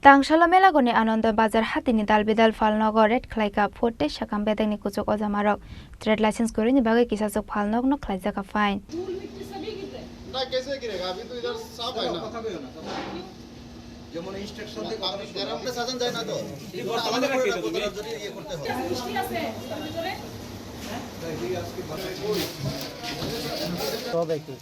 Tangshala Melaghar ni Ananda Bazar Hatini Dalbidal Phalnogo red Khlaikha Phote Shakam bedeng ni Kwchuk Ojamarok trade license kori ni bagai kisasuk Phalnog no Khlaijak ka fine ना कैसे गिरेगा अभी तो इधर साफ है ना যেমন ইনস্ট্রাকশন থেকে আপনি গ্রামে সাজান যায় না তো এই বর্তমানে আমাদের রাখতে হবে যদি ইয়ে করতে হবে দৃষ্টি আছে ভিতরে হ্যাঁ এই আজকে বাসায় করি সব একটু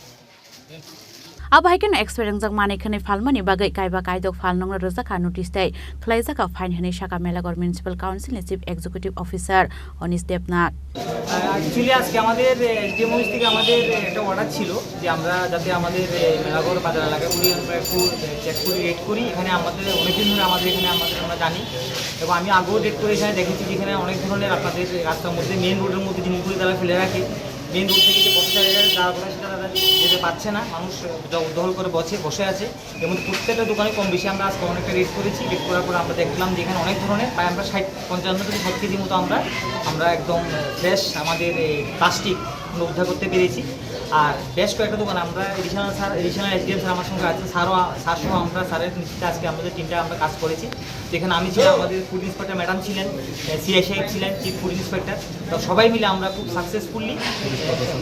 Abahaikan experience jak manekhane phalmani bagai kaiba kaidok phalnong rojaka notice dai Khlaijaka fine hene Shaka Melaghar Municipal Council ni Chief Executive Officer Onis Debnath Actually আজকে আমাদের এসডিএম অফিস থেকে আমাদের একটা অর্ডার ছিল যে আমরা যাতে আমাদের মেলাঘর বাজার এলাকায় পুরি আমরা একটু চেক করি রেড করি এখানে আমাদের অনেকদিন ধরে আমাদের এখানে আমরা জানি এবং আমি আগেও রেড করে এখানে দেখেছি যে এখানে অনেক ধরনের আপনাদের রাস্তার মধ্যে মেইন রোডের মধ্যে জিনিসগুলি তারা ফেলে রাখে মেইন রোড থেকে যে পথচারীরা যারা করে সেটা তারা যেতে পারছে না মানুষ উদ্দহল করে বসে আছে এবং প্রত্যেকটা দোকানে কম বেশি আমরা আজকে অনেকটা রেড করেছি রেড করার পর আমরা দেখলাম যে এখানে অনেক ধরনের প্রায় আমরা 55 থেকে 60 কেজি মতো আমরা একদম ফ্রেশ আমাদের প্লাস্টিক উদ্ধার করতে পেরেছি আর বেশ কয়েকটা দোকান আমরা এডিশনাল এসডিএম স্যার আমার সঙ্গে আছেন স্যার সহ আমরা স্যারের নিশ্চিত আজকে আমাদের টিমটা আমরা কাজ করেছি যেখানে আমি ছিলাম আমাদের ফুড ইন্সপেক্টর ম্যাডাম ছিলেন সিআই সাহেব ছিলেন চিফ ফুড ইন্সপেক্টর তো সবাই মিলে আমরা খুব সাকসেসফুলি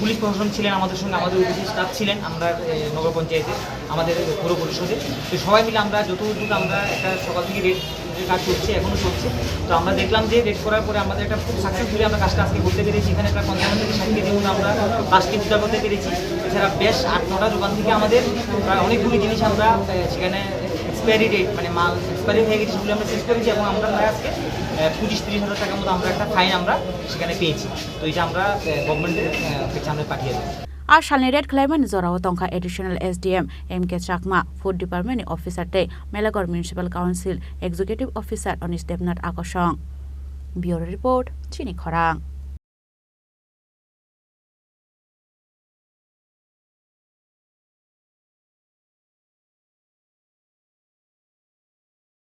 পুলিশ প্রশাসন ছিলেন আমাদের সঙ্গে আমাদের উপস্থিত স্টাফ ছিলেন আমরা নগর পঞ্চায়েতে আমাদের পৌর পরিষদে তো সবাই মিলে আমরা যতটুকু আমরা একটা সকাল থেকে রেড কাজ চলছে এখনও চলছে তো আমরা দেখলাম যে রেড করার পরে আমাদের একটা খুব সাকসেসফুলি আমরা কাজটা আজকে করতে পেরেছি এখানে প্রায় 55 থেকে 60 কেজি মতো আমরা প্লাস্টিক উদ্ধার করতে পেরেছি এছাড়া বেশ 8-9টা দোকান থেকে আমাদের প্রায় অনেকগুলি জিনিস আমরা সেখানে এক্সপায়ারি ডেট মানে মাল এক্সপায়ারি হয়ে গেছে সেগুলো আমরা শেষ করেছি এবং আমরা প্রায় আজকে 25-30 হাজার টাকার মতো আমরা একটা ফাইন আমরা সেখানে পেয়েছি তো এটা আমরা গভর্নমেন্টের কাছে আমরা পাঠিয়ে দেবো আর শালনি red Khlaimani জরাও Tankha additional SDM এমকে চাকমা ফুড ডিপার্টমেন্ট অফিসার তে Melaghar municipal council executive officer Anis Debnath আকর্ষণ ব্যুরো রিপোর্ট চিনি খরাং।